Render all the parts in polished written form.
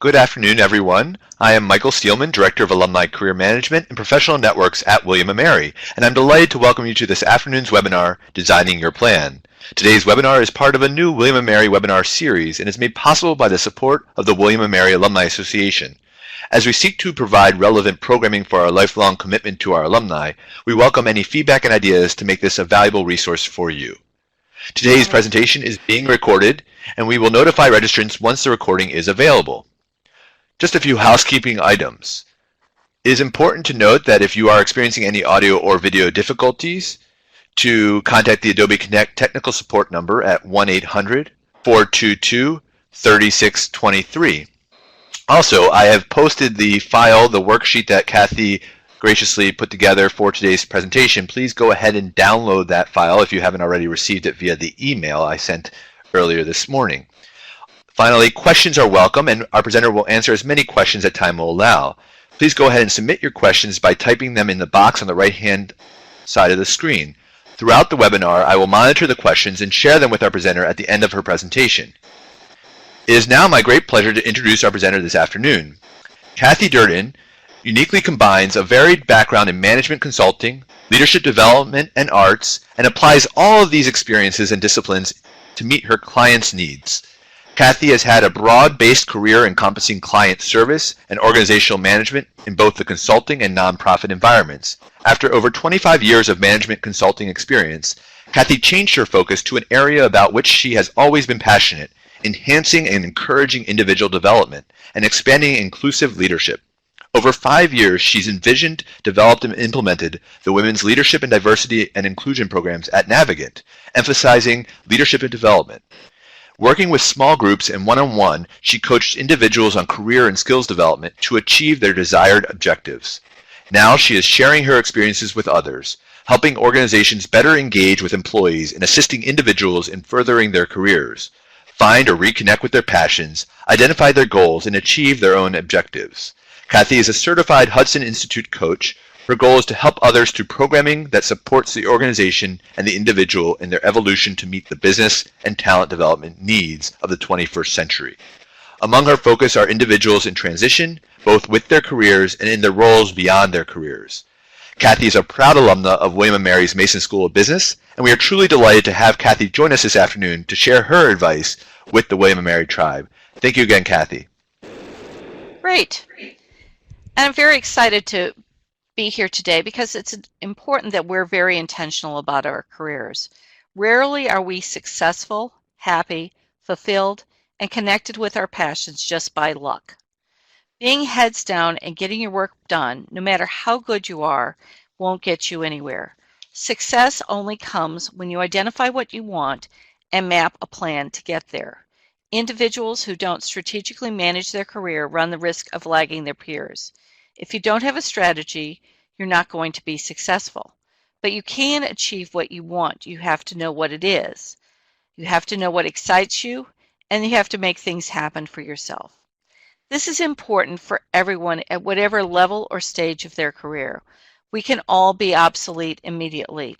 Good afternoon, everyone. I am Michael Steelman, Director of Alumni Career Management and Professional Networks at William & Mary, and I'm delighted to welcome you to this afternoon's webinar, Designing Your Plan. Today's webinar is part of a new William & Mary webinar series and is made possible by the support of the William & Mary Alumni Association. As we seek to provide relevant programming for our lifelong commitment to our alumni, we welcome any feedback and ideas to make this a valuable resource for you. Today's presentation is being recorded, and we will notify registrants once the recording is available. Just a few housekeeping items. It is important to note that if you are experiencing any audio or video difficulties, to contact the Adobe Connect technical support number at 1-800-422-3623. Also, I have posted the file, the worksheet that Kathy graciously put together for today's presentation. Please go ahead and download that file if you haven't already received it via the email I sent earlier this morning. Finally, questions are welcome, and our presenter will answer as many questions as time will allow. Please go ahead and submit your questions by typing them in the box on the right-hand side of the screen. Throughout the webinar, I will monitor the questions and share them with our presenter at the end of her presentation. It is now my great pleasure to introduce our presenter this afternoon. Kathy Durdin uniquely combines a varied background in management consulting, leadership development, and arts, and applies all of these experiences and disciplines to meet her clients' needs. Kathy has had a broad-based career encompassing client service and organizational management in both the consulting and nonprofit environments. After over 25 years of management consulting experience, Kathy changed her focus to an area about which she has always been passionate, enhancing and encouraging individual development and expanding inclusive leadership. Over 5 years, she's envisioned, developed, and implemented the Women's Leadership and Diversity and Inclusion programs at Navigant, emphasizing leadership and development. Working with small groups and one-on-one, she coached individuals on career and skills development to achieve their desired objectives. Now she is sharing her experiences with others, helping organizations better engage with employees and assisting individuals in furthering their careers, find or reconnect with their passions, identify their goals, and achieve their own objectives. Kathy is a certified Hudson Institute coach. Her goal is to help others through programming that supports the organization and the individual in their evolution to meet the business and talent development needs of the 21st century. Among her focus are individuals in transition, both with their careers and in their roles beyond their careers. Kathy is a proud alumna of William & Mary's Mason School of Business, and we are truly delighted to have Kathy join us this afternoon to share her advice with the William & Mary tribe. Thank you again, Kathy. Great. And I'm very excited to be here today because it's important that we're very intentional about our careers. Rarely are we successful, happy, fulfilled, and connected with our passions just by luck. Being heads down and getting your work done, no matter how good you are, won't get you anywhere. Success only comes when you identify what you want and map a plan to get there. Individuals who don't strategically manage their career run the risk of lagging their peers. If you don't have a strategy, you're not going to be successful. But you can achieve what you want. You have to know what it is. You have to know what excites you, and you have to make things happen for yourself. This is important for everyone at whatever level or stage of their career. We can all be obsolete immediately.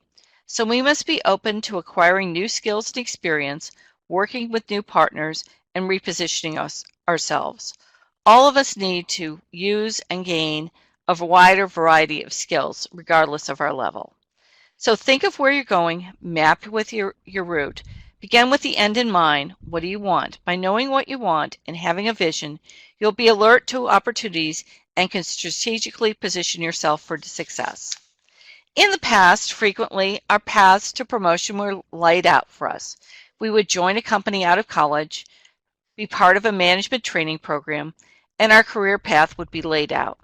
So we must be open to acquiring new skills and experience, working with new partners, and repositioning ourselves. All of us need to use and gain a wider variety of skills, regardless of our level. So think of where you're going, map with your route. Begin with the end in mind. What do you want? By knowing what you want and having a vision, you'll be alert to opportunities and can strategically position yourself for success. In the past, frequently, our paths to promotion were laid out for us. We would join a company out of college, be part of a management training program, and our career path would be laid out.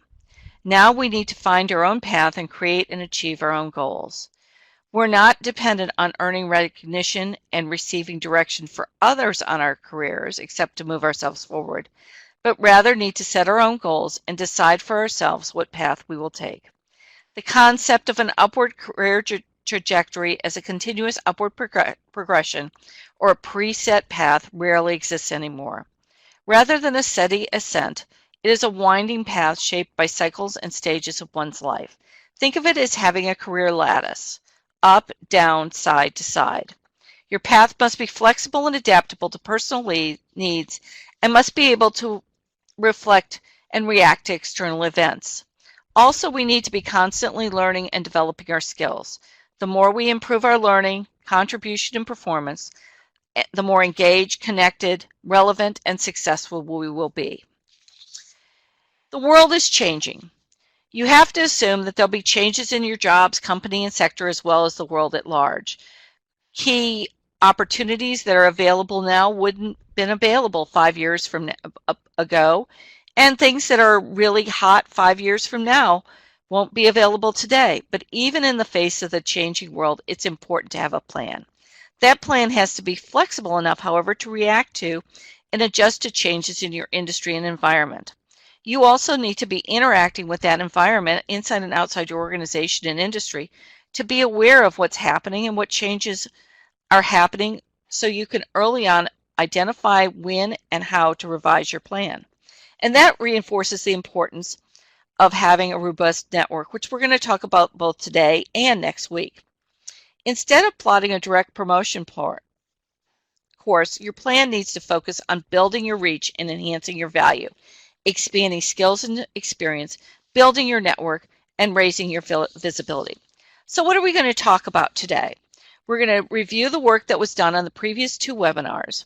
Now we need to find our own path and create and achieve our own goals. We're not dependent on earning recognition and receiving direction for others on our careers, except to move ourselves forward, but rather need to set our own goals and decide for ourselves what path we will take. The concept of an upward career trajectory as a continuous upward progression or a preset path rarely exists anymore. Rather than a steady ascent, it is a winding path shaped by cycles and stages of one's life. Think of it as having a career lattice, up, down, side to side. Your path must be flexible and adaptable to personal needs and must be able to reflect, and react to external events. Also, we need to be constantly learning and developing our skills. The more we improve our learning, contribution, and performance, the more engaged, connected, relevant, and successful we will be. The world is changing. You have to assume that there'll be changes in your jobs, company, and sector, as well as the world at large. Key opportunities that are available now wouldn't have been available 5 years ago, and things that are really hot 5 years from now won't be available today. But even in the face of the changing world, it's important to have a plan. That plan has to be flexible enough, however, to react to and adjust to changes in your industry and environment. You also need to be interacting with that environment inside and outside your organization and industry to be aware of what's happening and what changes are happening so you can early on identify when and how to revise your plan. And that reinforces the importance of having a robust network, which we're going to talk about both today and next week. Instead of plotting a direct promotion course, your plan needs to focus on building your reach and enhancing your value, expanding skills and experience, building your network, and raising your visibility. So what are we going to talk about today? We're going to review the work that was done on the previous 2 webinars,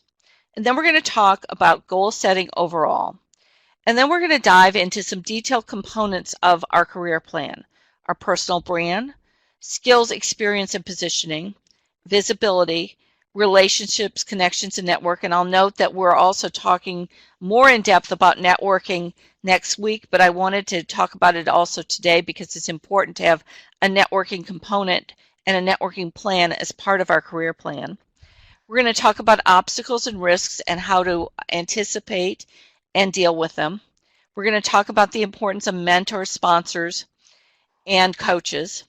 and then we're going to talk about goal setting overall. And then we're going to dive into some detailed components of our career plan: our personal brand, skills, experience, and positioning, visibility, relationships, connections, and network. And I'll note that we're also talking more in depth about networking next week, but I wanted to talk about it also today because it's important to have a networking component and a networking plan as part of our career plan. We're going to talk about obstacles and risks and how to anticipate and deal with them. We're going to talk about the importance of mentors, sponsors, and coaches.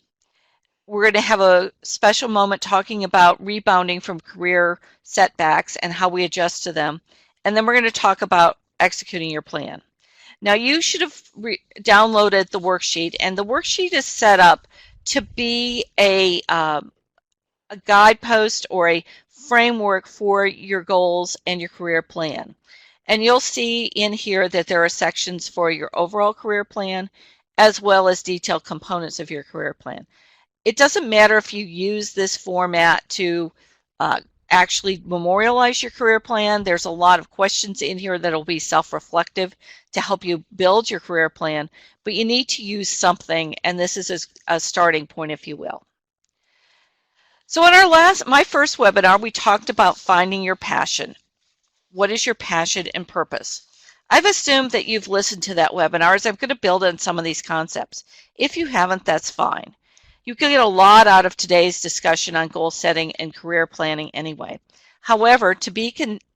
We're going to have a special moment talking about rebounding from career setbacks and how we adjust to them. And then we're going to talk about executing your plan. Now, you should have downloaded the worksheet, and the worksheet is set up to be a guidepost or a framework for your goals and your career plan. And you'll see in here that there are sections for your overall career plan as well as detailed components of your career plan. It doesn't matter if you use this format to actually memorialize your career plan. There's a lot of questions in here that will be self-reflective to help you build your career plan, but you need to use something, and this is a starting point, if you will. So in my first webinar, we talked about finding your passion. What is your passion and purpose? I've assumed that you've listened to that webinar, as I'm going to build on some of these concepts. If you haven't, that's fine. You can get a lot out of today's discussion on goal setting and career planning anyway. However, to be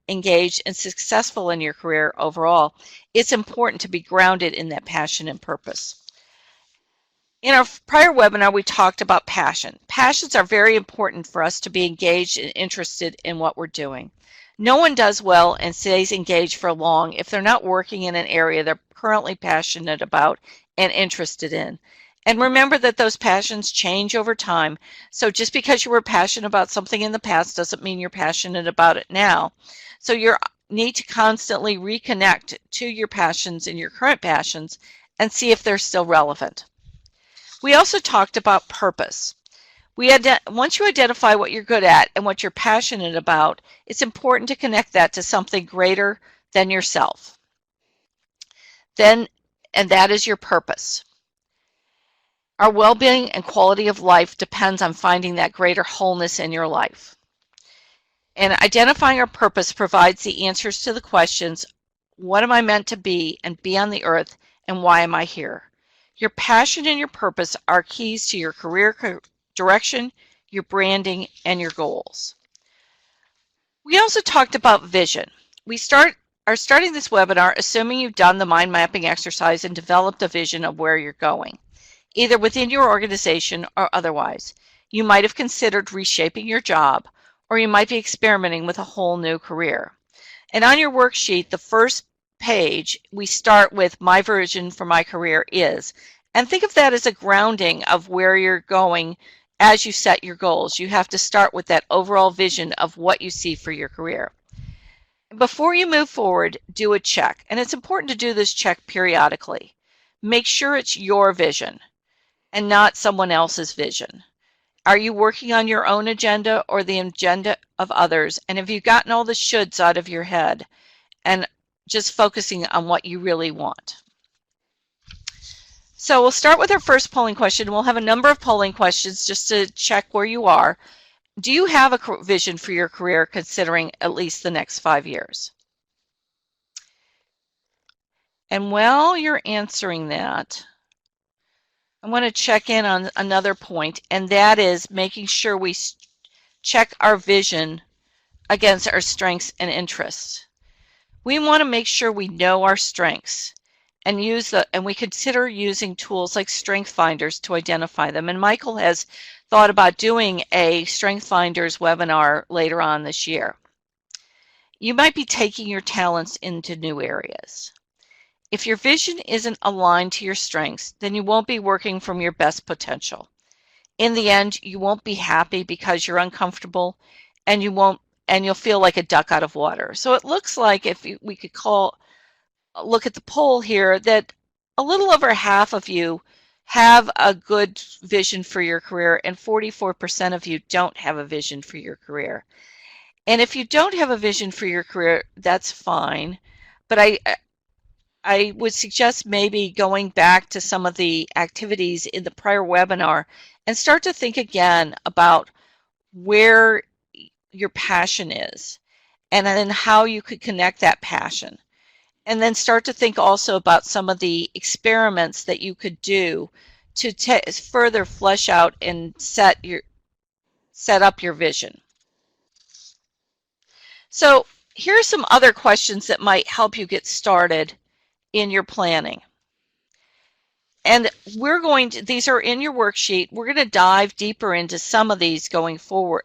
engaged and successful in your career overall, it's important to be grounded in that passion and purpose. In our prior webinar, we talked about passion. Passions are very important for us to be engaged and interested in what we're doing. No one does well and stays engaged for long if they're not working in an area they're currently passionate about and interested in. And remember that those passions change over time. So just because you were passionate about something in the past doesn't mean you're passionate about it now. So you need to constantly reconnect to your passions and your current passions and see if they're still relevant. We also talked about purpose. Once you identify what you're good at and what you're passionate about, it's important to connect that to something greater than yourself. And that is your purpose. Our well-being and quality of life depends on finding that greater wholeness in your life. And identifying our purpose provides the answers to the questions, what am I meant to be and be on the earth, and why am I here? Your passion and your purpose are keys to your career direction, your branding, and your goals. We also talked about vision. We are starting this webinar assuming you've done the mind mapping exercise and developed a vision of where you're going, either within your organization or otherwise. You might have considered reshaping your job, or you might be experimenting with a whole new career. And on your worksheet, the first page, we start with my vision for my career is, and think of that as a grounding of where you're going as you set your goals. You have to start with that overall vision of what you see for your career. Before you move forward, do a check. And it's important to do this check periodically. Make sure it's your vision and not someone else's vision. Are you working on your own agenda or the agenda of others? And have you gotten all the shoulds out of your head and just focusing on what you really want? So we'll start with our first polling question. We'll have a number of polling questions just to check where you are. Do you have a vision for your career considering at least the next 5 years? And while you're answering that, I want to check in on another point, and that is making sure we check our vision against our strengths and interests. We want to make sure we know our strengths and we consider using tools like Strength Finders to identify them. And Michael has thought about doing a Strength Finders webinar later on this year. You might be taking your talents into new areas. If your vision isn't aligned to your strengths, then you won't be working from your best potential. In the end, you won't be happy because you're uncomfortable and you'll feel like a duck out of water. So it looks like if we could look at the poll here that a little over half of you have a good vision for your career and 44% of you don't have a vision for your career. And if you don't have a vision for your career, that's fine. But I would suggest maybe going back to some of the activities in the prior webinar and start to think again about where your passion is and then how you could connect that passion. And then start to think also about some of the experiments that you could do to further flesh out and set up your vision. So here are some other questions that might help you get started in your planning. And these are in your worksheet. We're going to dive deeper into some of these going forward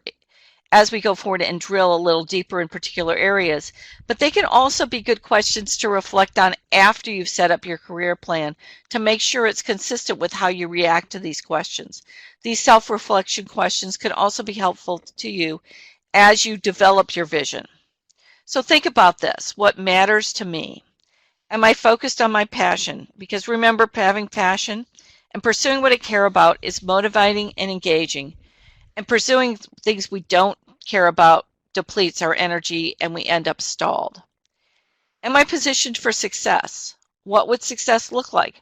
as we go forward and drill a little deeper in particular areas. But they can also be good questions to reflect on after you've set up your career plan to make sure it's consistent with how you react to these questions. These self-reflection questions can also be helpful to you as you develop your vision. So think about this. What matters to me? Am I focused on my passion? Because remember, having passion and pursuing what I care about is motivating and engaging. And pursuing things we don't care about depletes our energy and we end up stalled. Am I positioned for success? What would success look like?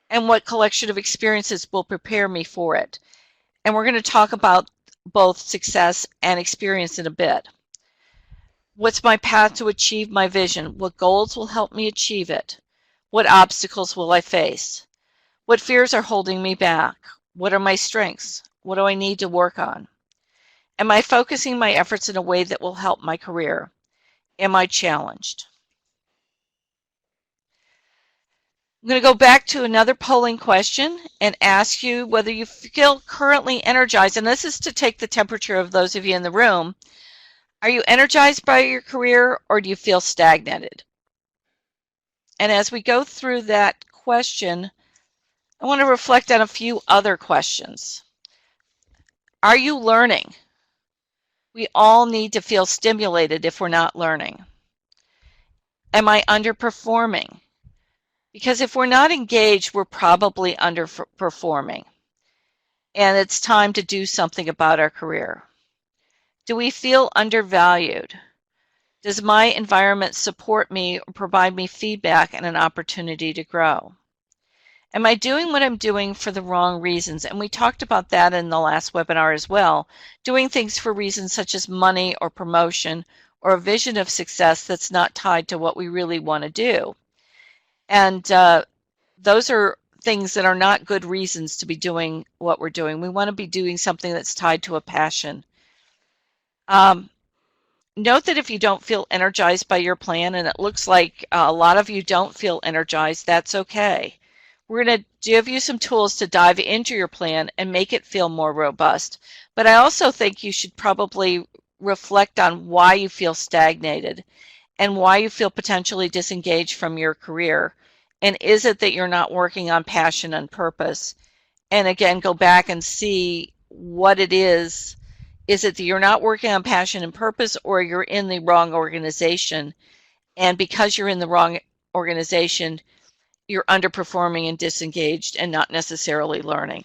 And what collection of experiences will prepare me for it? And we're going to talk about both success and experience in a bit. What's my path to achieve my vision? What goals will help me achieve it? What obstacles will I face? What fears are holding me back? What are my strengths? What do I need to work on? Am I focusing my efforts in a way that will help my career? Am I challenged? I'm going to go back to another polling question and ask you whether you feel currently energized. And this is to take the temperature of those of you in the room. Are you energized by your career or do you feel stagnated? And as we go through that question, I want to reflect on a few other questions. Are you learning? We all need to feel stimulated if we're not learning. Am I underperforming? Because if we're not engaged, we're probably underperforming. And it's time to do something about our career. Do we feel undervalued? Does my environment support me or provide me feedback and an opportunity to grow? Am I doing what I'm doing for the wrong reasons? And we talked about that in the last webinar as well. Doing things for reasons such as money or promotion or a vision of success that's not tied to what we really want to do. And those are things that are not good reasons to be doing what we're doing. We want to be doing something that's tied to a passion. Note that if you don't feel energized by your plan, and it looks like a lot of you don't feel energized, that's okay. We're going to give you some tools to dive into your plan and make it feel more robust. But I also think you should probably reflect on why you feel stagnated and why you feel potentially disengaged from your career. And is it that you're not working on passion and purpose? And again, go back and see what it is Is it that you're not working on passion and purpose, or you're in the wrong organization? And because you're in the wrong organization, you're underperforming and disengaged and not necessarily learning.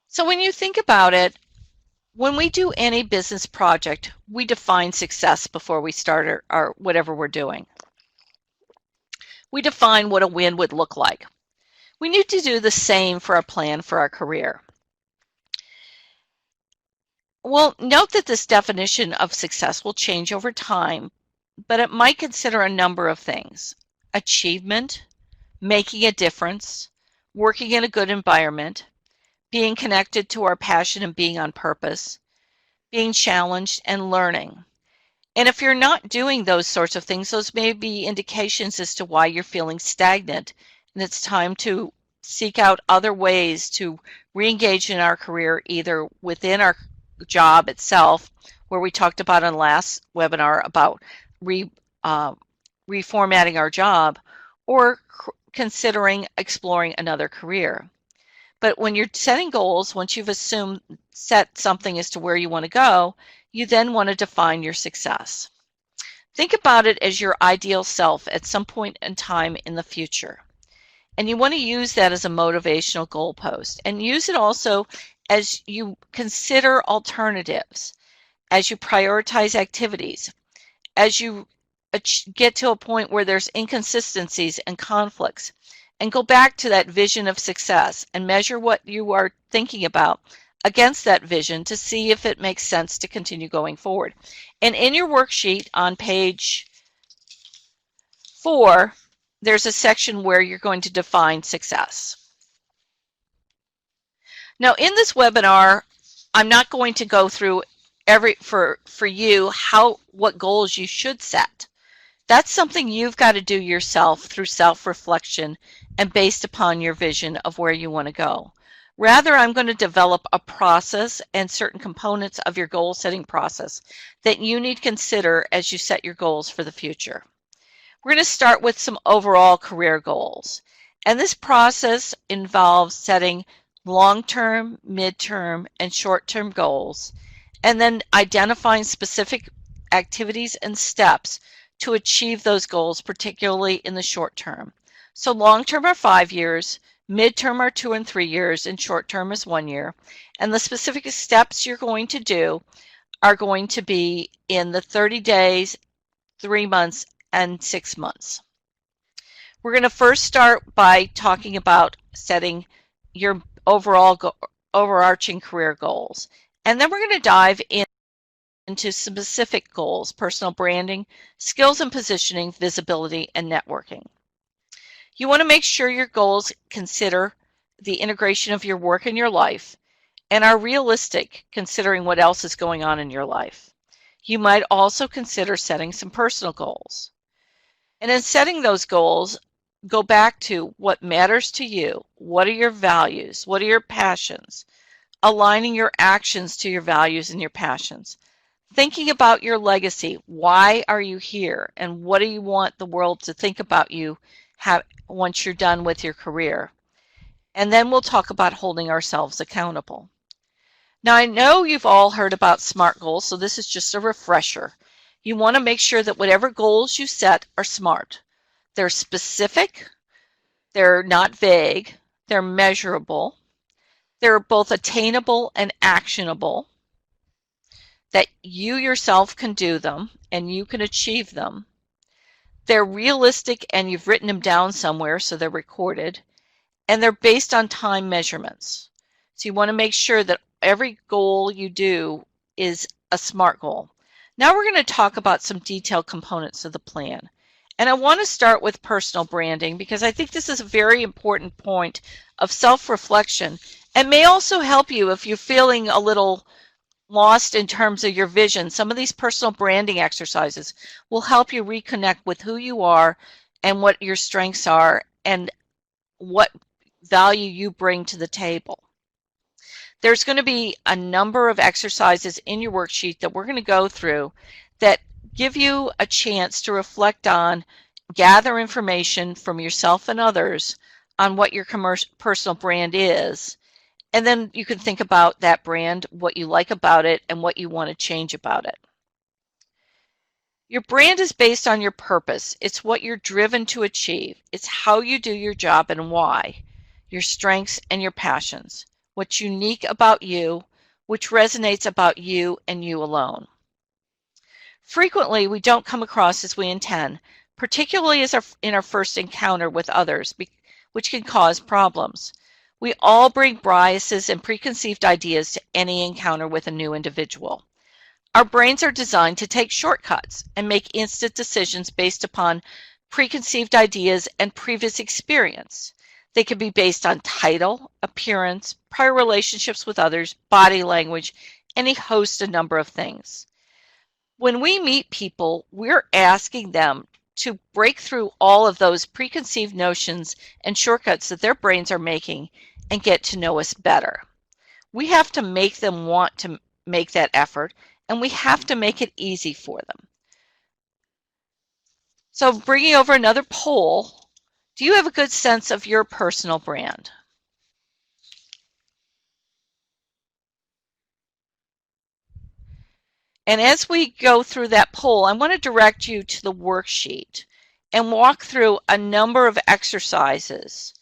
So when you think about it, when we do any business project, we define success before we start our whatever we're doing. We define what a win would look like. We need to do the same for our plan for our career. Well, note that this definition of success will change over time, but it might consider a number of things: achievement, making a difference, working in a good environment, being connected to our passion and being on purpose, being challenged, and learning. And if you're not doing those sorts of things, those may be indications as to why you're feeling stagnant, and it's time to seek out other ways to re-engage in our career, either within our job itself, where we talked about in the last webinar about reformatting our job, or considering exploring another career. But when you're setting goals, once you've set something as to where you want to go, you then want to define your success. Think about it as your ideal self at some point in time in the future. And you want to use that as a motivational goalpost, and use it also as you consider alternatives, as you prioritize activities, as you get to a point where there's inconsistencies and conflicts, and go back to that vision of success and measure what you are thinking about against that vision to see if it makes sense to continue going forward. And in your worksheet on page 4, there's a section where you're going to define success. Now, in this webinar, I'm not going to go through for you what goals you should set. That's something you've got to do yourself through self-reflection and based upon your vision of where you want to go. Rather, I'm going to develop a process and certain components of your goal-setting process that you need to consider as you set your goals for the future. We're going to start with some overall career goals. And this process involves setting long-term, mid-term, and short-term goals, and then identifying specific activities and steps to achieve those goals, particularly in the short term. So long-term are 5 years, mid-term are 2 and 3 years, and short-term is 1 year. And the specific steps you're going to do are going to be in the 30 days, 3 months, and 6 months. We're going to first start by talking about setting your overarching career goals. And then we're going to dive into specific goals: personal branding, skills and positioning, visibility, and networking. You want to make sure your goals consider the integration of your work and your life and are realistic considering what else is going on in your life. You might also consider setting some personal goals. And in setting those goals, go back to what matters to you. What are your values? What are your passions? Aligning your actions to your values and your passions. Thinking about your legacy. Why are you here? And what do you want the world to think about you once you're done with your career? And then we'll talk about holding ourselves accountable. Now, I know you've all heard about SMART goals, so this is just a refresher. You want to make sure that whatever goals you set are SMART. They're specific, they're not vague, they're measurable, they're both attainable and actionable, that you yourself can do them and you can achieve them. They're realistic and you've written them down somewhere so they're recorded, and they're based on time measurements. So you want to make sure that every goal you do is a SMART goal. Now we're going to talk about some detailed components of the plan. And I want to start with personal branding because I think this is a very important point of self-reflection and may also help you if you're feeling a little lost in terms of your vision. Some of these personal branding exercises will help you reconnect with who you are and what your strengths are and what value you bring to the table. There's going to be a number of exercises in your worksheet that we're going to go through that give you a chance to reflect on, gather information from yourself and others on what your personal brand is, and then you can think about that brand, what you like about it, and what you want to change about it. Your brand is based on your purpose. It's what you're driven to achieve. It's how you do your job and why, your strengths and your passions, what's unique about you, which resonates about you and you alone. Frequently, we don't come across as we intend, particularly in our first encounter with others, which can cause problems. We all bring biases and preconceived ideas to any encounter with a new individual. Our brains are designed to take shortcuts and make instant decisions based upon preconceived ideas and previous experience. They can be based on title, appearance, prior relationships with others, body language, any host a number of things. When we meet people, we're asking them to break through all of those preconceived notions and shortcuts that their brains are making and get to know us better. We have to make them want to make that effort, and we have to make it easy for them. So bringing over another poll, do you have a good sense of your personal brand? And as we go through that poll, I want to direct you to the worksheet and walk through a number of exercises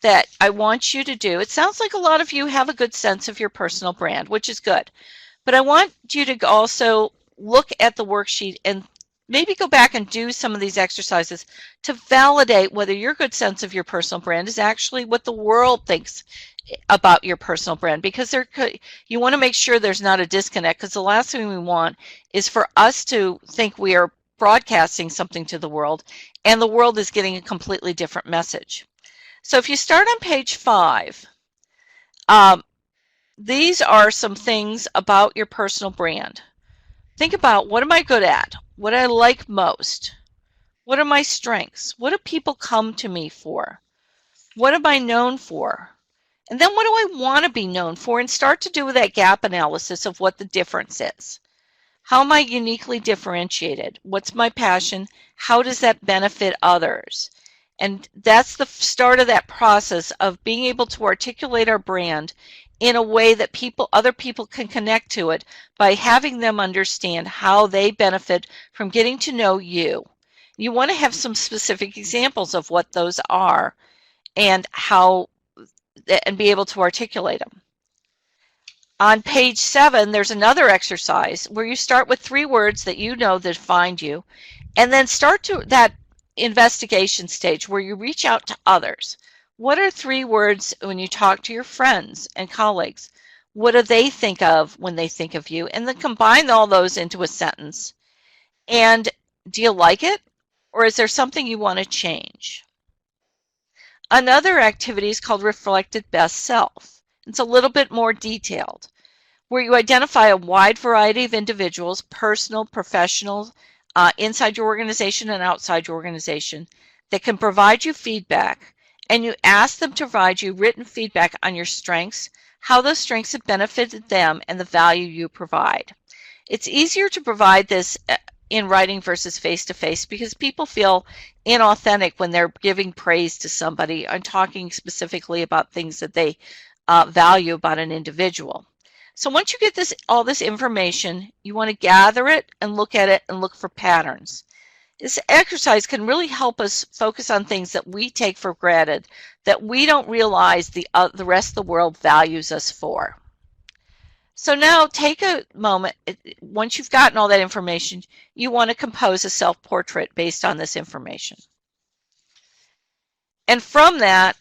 that I want you to do. It sounds like a lot of you have a good sense of your personal brand, which is good. But I want you to also look at the worksheet and maybe go back and do some of these exercises to validate whether your good sense of your personal brand is actually what the world thinks about your personal brand, because you want to make sure there's not a disconnect, because the last thing we want is for us to think we are broadcasting something to the world and the world is getting a completely different message. So if you start on page 5, these are some things about your personal brand. Think about, what am I good at? What do I like most? What are my strengths? What do people come to me for? What am I known for? And then what do I want to be known for? And start to do that gap analysis of what the difference is. How am I uniquely differentiated? What's my passion? How does that benefit others? And that's the start of that process of being able to articulate our brand in a way that other people can connect to it by having them understand how they benefit from getting to know you. You want to have some specific examples of what those are and be able to articulate them. On page 7, there's another exercise where you start with 3 words that you know that define you, and then start to that investigation stage where you reach out to others. What are 3 words when you talk to your friends and colleagues? What do they think of when they think of you? And then combine all those into a sentence. And do you like it? Or is there something you want to change? Another activity is called Reflected Best Self. It's a little bit more detailed, where you identify a wide variety of individuals, personal, professional, inside your organization and outside your organization, that can provide you feedback, and you ask them to provide you written feedback on your strengths, how those strengths have benefited them, and the value you provide. It's easier to provide this in writing versus face-to-face because people feel inauthentic when they're giving praise to somebody and talking specifically about things that they value about an individual. So once you get all this information, you want to gather it and look at it and look for patterns. This exercise can really help us focus on things that we take for granted, that we don't realize the rest of the world values us for. So now take a moment. Once you've gotten all that information, you want to compose a self-portrait based on this information. And from that,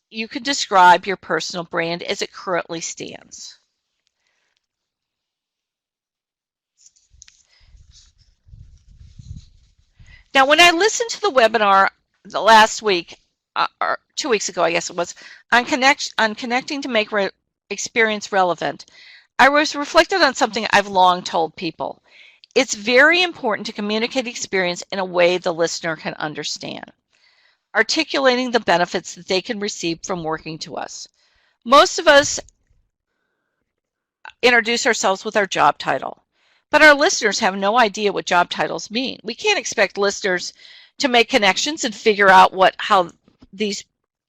you can describe your personal brand as it currently stands. Now, when I listened to the webinar the last week, or 2 weeks ago, I guess it was, on connecting to make experience relevant, I was reflected on something I've long told people. It's very important to communicate experience in a way the listener can understand, articulating the benefits that they can receive from working to us. Most of us introduce ourselves with our job title, but our listeners have no idea what job titles mean. We can't expect listeners to make connections and figure out how these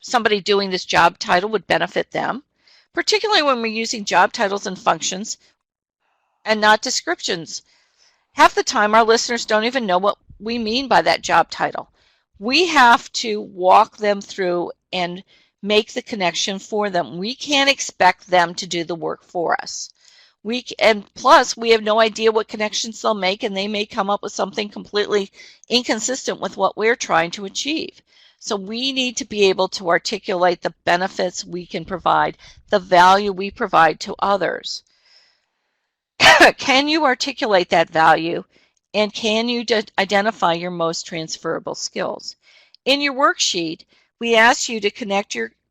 somebody doing this job title would benefit them, particularly when we're using job titles and functions and not descriptions. Half the time, our listeners don't even know what we mean by that job title. We have to walk them through and make the connection for them. We can't expect them to do the work for us. And plus, we have no idea what connections they'll make, and they may come up with something completely inconsistent with what we're trying to achieve. So we need to be able to articulate the benefits we can provide, the value we provide to others. Can you articulate that value, and can you identify your most transferable skills? In your worksheet, we ask you to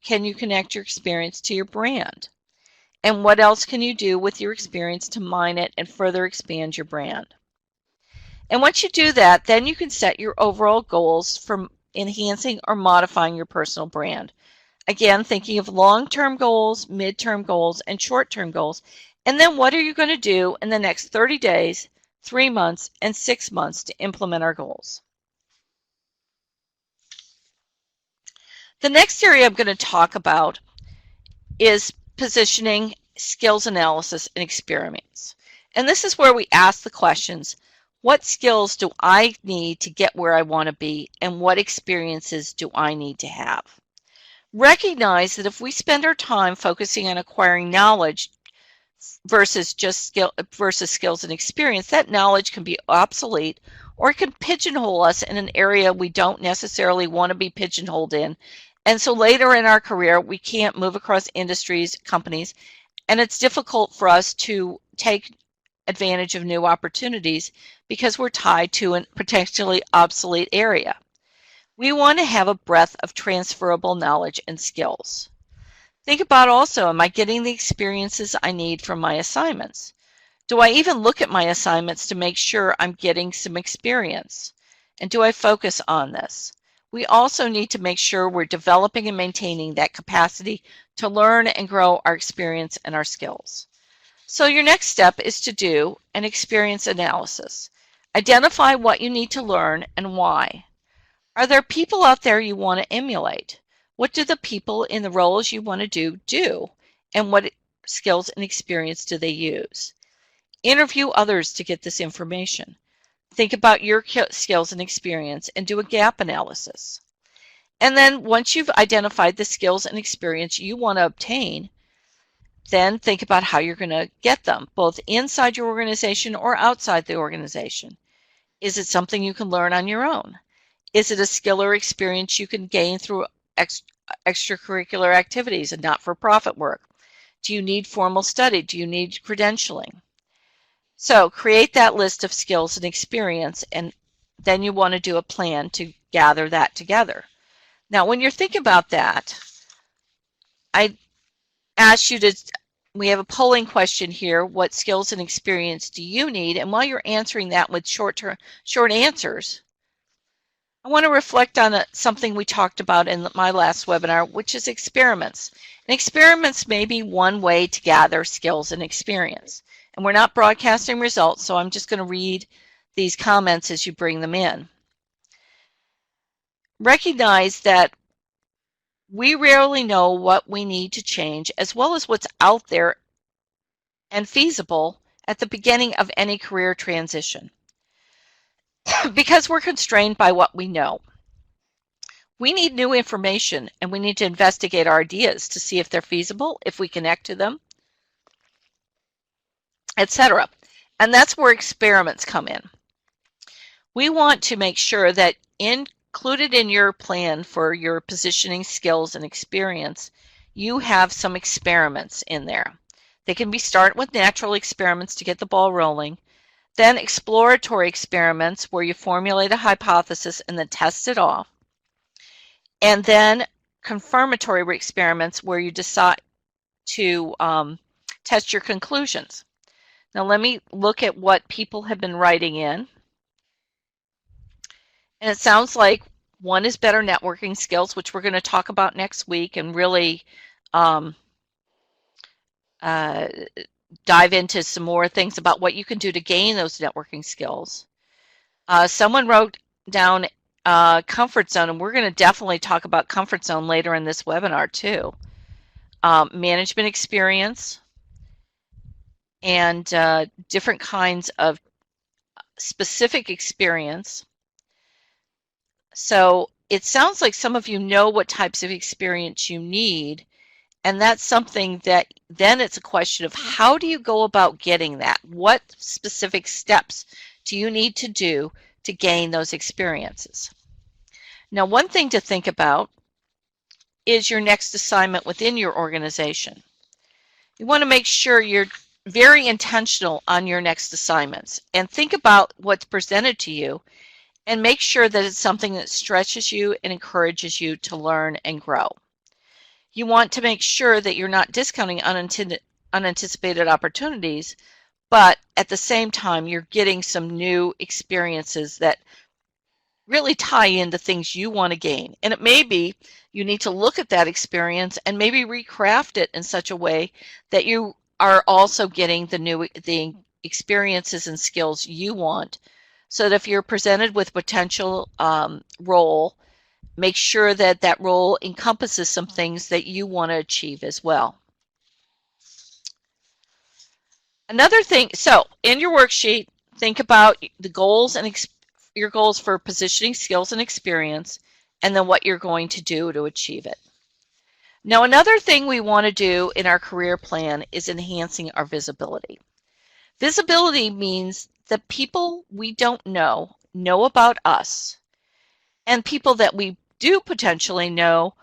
can you connect your experience to your brand? And what else can you do with your experience to mine it and further expand your brand? And once you do that, then you can set your overall goals for enhancing or modifying your personal brand. Again, thinking of long-term goals, mid-term goals, and short-term goals. And then what are you going to do in the next 30 days, 3 months, and 6 months to implement our goals? The next area I'm going to talk about is positioning, skills analysis, and experiments. And this is where we ask the questions, what skills do I need to get where I want to be, and what experiences do I need to have? Recognize that if we spend our time focusing on acquiring knowledge versus skills and experience, that knowledge can be obsolete, or it can pigeonhole us in an area we don't necessarily want to be pigeonholed in. And so later in our career, we can't move across industries, companies, and it's difficult for us to take advantage of new opportunities because we're tied to a potentially obsolete area. We want to have a breadth of transferable knowledge and skills. Think about also, am I getting the experiences I need from my assignments? Do I even look at my assignments to make sure I'm getting some experience? And do I focus on this? We also need to make sure we're developing and maintaining that capacity to learn and grow our experience and our skills. So your next step is to do an experience analysis. Identify what you need to learn and why. Are there people out there you want to emulate? What do the people in the roles you want to do? And what skills and experience do they use? Interview others to get this information. Think about your skills and experience and do a gap analysis. And then once you've identified the skills and experience you want to obtain, then think about how you're going to get them, both inside your organization or outside the organization. Is it something you can learn on your own? Is it a skill or experience you can gain through extracurricular activities and not-for-profit work? Do you need formal study? Do you need credentialing? So create that list of skills and experience, and then you want to do a plan to gather that together. Now, when you're thinking about that, I ask you to, we have a polling question here, what skills and experience do you need? And while you're answering that with short answers, I want to reflect on something we talked about in my last webinar, which is experiments. And experiments may be one way to gather skills and experience. And we're not broadcasting results, so I'm just going to read these comments as you bring them in. Recognize that we rarely know what we need to change, as well as what's out there and feasible at the beginning of any career transition, because we're constrained by what we know. We need new information, and we need to investigate our ideas to see if they're feasible, if we connect to them, etc. And that's where experiments come in. We want to make sure that included in your plan for your positioning, skills, and experience, you have some experiments in there. They can be started with natural experiments to get the ball rolling, then exploratory experiments where you formulate a hypothesis and then test it off, and then confirmatory experiments where you decide to test your conclusions. Now let me look at what people have been writing in. And it sounds like one is better networking skills, which we're going to talk about next week and really dive into some more things about what you can do to gain those networking skills. Someone wrote down comfort zone, and we're going to definitely talk about comfort zone later in this webinar too. Management experience and different kinds of specific experience. So it sounds like some of you know what types of experience you need, and that's something that then it's a question of how do you go about getting that? What specific steps do you need to do to gain those experiences? Now, one thing to think about is your next assignment within your organization. You want to make sure you're very intentional on your next assignments and think about what's presented to you and make sure that it's something that stretches you and encourages you to learn and grow. You want to make sure that you're not discounting unanticipated opportunities, but at the same time, you're getting some new experiences that really tie into things you want to gain. And it may be you need to look at that experience and maybe recraft it in such a way that you are also getting the experiences and skills you want, so that if you're presented with potential role, make sure that that role encompasses some things that you want to achieve as well. Another thing, so in your worksheet, think about the goals and your goals for positioning, skills, and experience, and then what you're going to do to achieve it. Now, another thing we want to do in our career plan is enhancing our visibility. Visibility means that people we don't know about us, and people that we do potentially know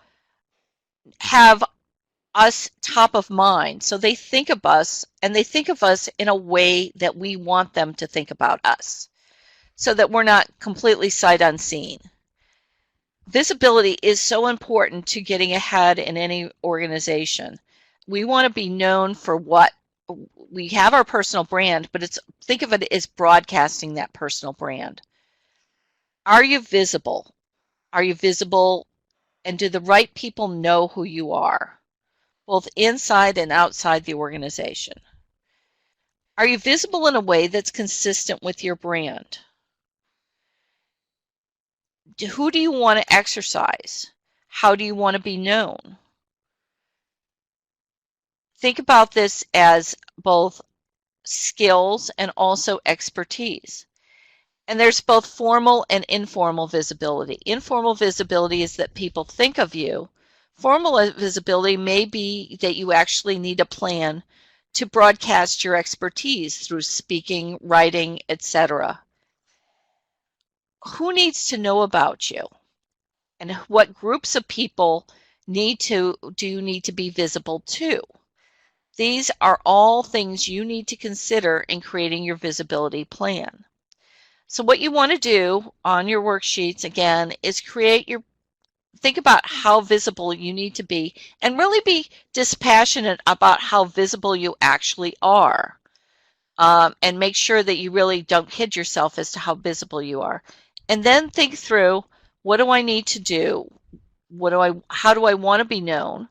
have us top of mind. So they think of us, and they think of us in a way that we want them to think about us, so that we're not completely sight unseen. Visibility is so important to getting ahead in any organization. We want to be known for what we have, our personal brand, but think of it as broadcasting that personal brand. Are you visible? Are you visible, and do the right people know who you are, both inside and outside the organization? Are you visible in a way that's consistent with your brand? Who do you want to exercise? How do you want to be known? Think about this as both skills and also expertise. And there's both formal and informal visibility. Informal visibility is that people think of you. Formal visibility may be that you actually need a plan to broadcast your expertise through speaking, writing, etc. Who needs to know about you? And what groups of people do you need to be visible to? These are all things you need to consider in creating your visibility plan. So what you want to do on your worksheets, again, is think about how visible you need to be, and really be dispassionate about how visible you actually are. And make sure that you really don't kid yourself as to how visible you are. And then think through, what do I need to do? How do I want to be known?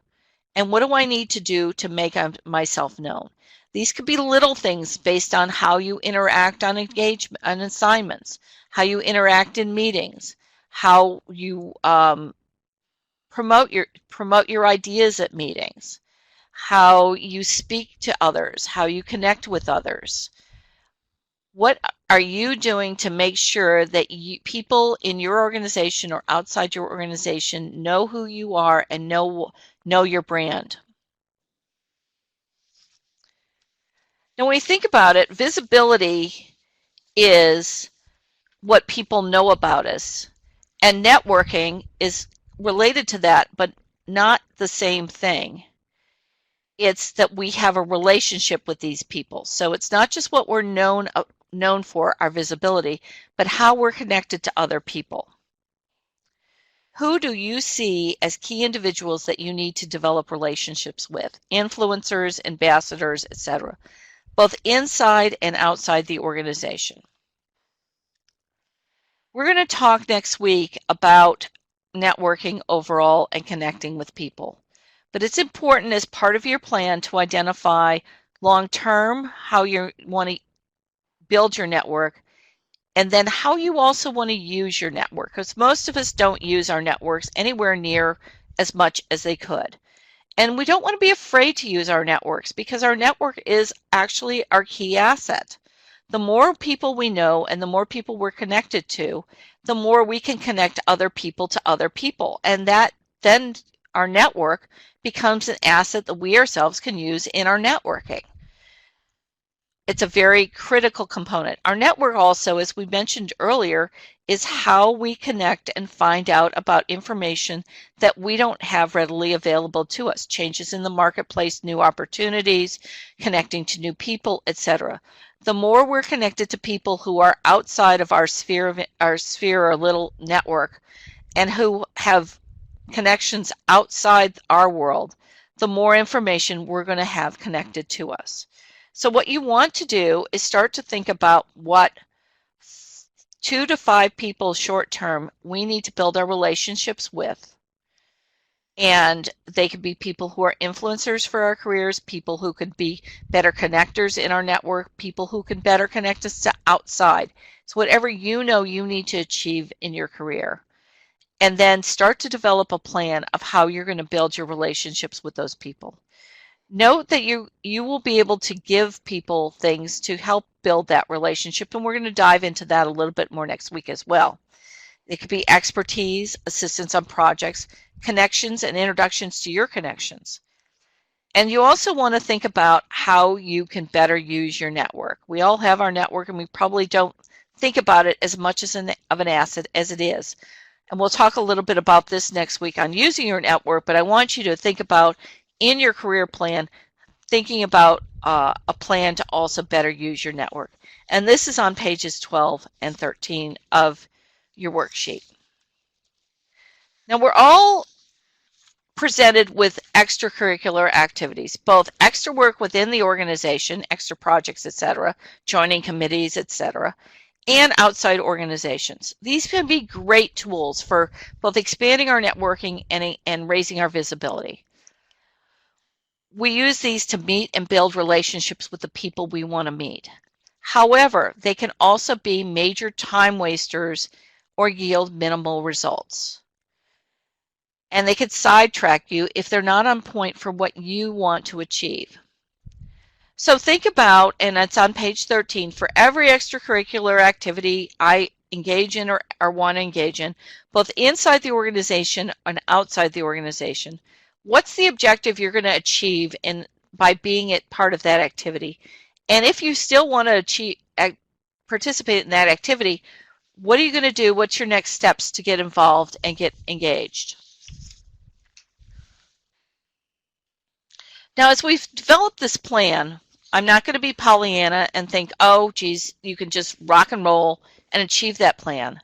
And what do I need to do to make myself known? These could be little things based on how you interact on assignments, how you interact in meetings, how you promote your ideas at meetings, how you speak to others, how you connect with others. What are you doing to make sure that people in your organization or outside your organization know who you are and know your brand? Now, when we think about it, visibility is what people know about us, and networking is related to that, but not the same thing. It's that we have a relationship with these people. So it's not just what we're known for, our visibility, but how we're connected to other people. Who do you see as key individuals that you need to develop relationships with? Influencers, ambassadors, etc., both inside and outside the organization. We're going to talk next week about networking overall and connecting with people. But it's important as part of your plan to identify long-term how you want to build your network, and then how you also want to use your network, because most of us don't use our networks anywhere near as much as they could. And we don't want to be afraid to use our networks because our network is actually our key asset. The more people we know and the more people we're connected to, the more we can connect other people to other people. And that then our network becomes an asset that we ourselves can use in our networking. It's a very critical component. Our network also, as we mentioned earlier, is how we connect and find out about information that we don't have readily available to us. Changes in the marketplace, new opportunities, connecting to new people, etc. The more we're connected to people who are outside of our sphere or little network and who have connections outside our world, the more information we're going to have connected to us. So what you want to do is start to think about what 2 to 5 people short term we need to build our relationships with. And they could be people who are influencers for our careers, people who could be better connectors in our network, people who can better connect us to outside. So whatever you know you need to achieve in your career. And then start to develop a plan of how you're going to build your relationships with those people. Note that you will be able to give people things to help build that relationship, and we're going to dive into that a little bit more next week as well. It could be expertise, assistance on projects, connections, and introductions to your connections. And you also want to think about how you can better use your network. We all have our network, and we probably don't think about it as much as of an asset as it is. And we'll talk a little bit about this next week on using your network, but I want you to think about in your career plan, thinking about a plan to also better use your network. And this is on pages 12 and 13 of your worksheet. Now we're all presented with extracurricular activities, both extra work within the organization, extra projects, etc., joining committees, etc., and outside organizations. These can be great tools for both expanding our networking and raising our visibility. We use these to meet and build relationships with the people we want to meet. However, they can also be major time wasters or yield minimal results. And they could sidetrack you if they're not on point for what you want to achieve. So think about, and it's on page 13, for every extracurricular activity I engage in or want to engage in, both inside the organization and outside the organization, what's the objective you're going to achieve by being part of that activity? And if you still want to participate in that activity, what are you going to do? What's your next steps to get involved and get engaged? Now, as we've developed this plan, I'm not going to be Pollyanna and think, oh, geez, you can just rock and roll and achieve that plan.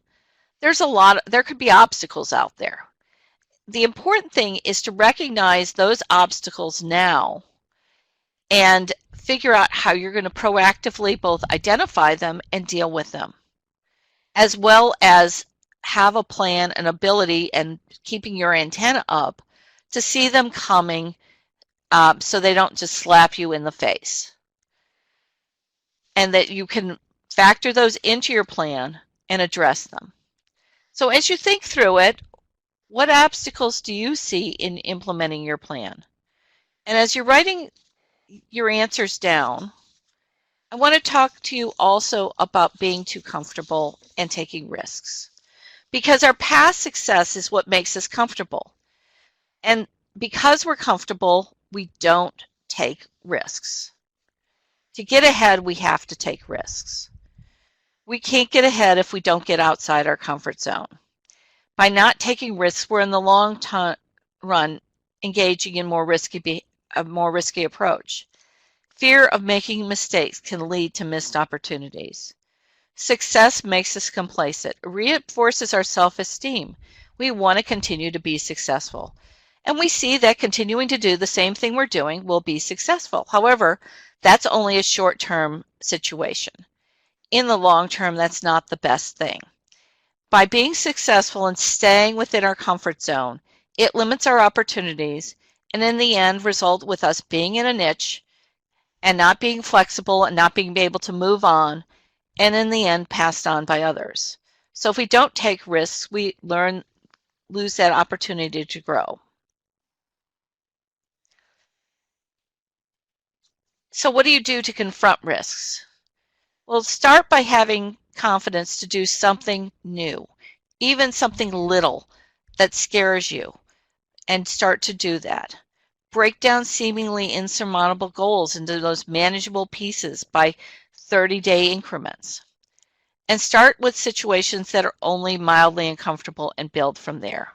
There could be obstacles out there. The important thing is to recognize those obstacles now and figure out how you're going to proactively both identify them and deal with them, as well as have a plan, an ability, and keeping your antenna up to see them coming so they don't just slap you in the face. And that you can factor those into your plan and address them. So as you think through it, what obstacles do you see in implementing your plan? And as you're writing your answers down, I want to talk to you also about being too comfortable and taking risks. Because our past success is what makes us comfortable. And because we're comfortable, we don't take risks. To get ahead, we have to take risks. We can't get ahead if we don't get outside our comfort zone. By not taking risks, we're in the long run engaging in a more risky approach. Fear of making mistakes can lead to missed opportunities. Success makes us complacent. It reinforces our self-esteem. We want to continue to be successful. And we see that continuing to do the same thing we're doing will be successful. However, that's only a short-term situation. In the long term, that's not the best thing. By being successful and staying within our comfort zone, it limits our opportunities and in the end result with us being in a niche and not being flexible and not being able to move on and in the end passed on by others. So if we don't take risks, we lose that opportunity to grow. So what do you do to confront risks? Well, start by having confidence to do something new, even something little that scares you, and start to do that. Break down seemingly insurmountable goals into those manageable pieces by 30-day increments. And start with situations that are only mildly uncomfortable and build from there.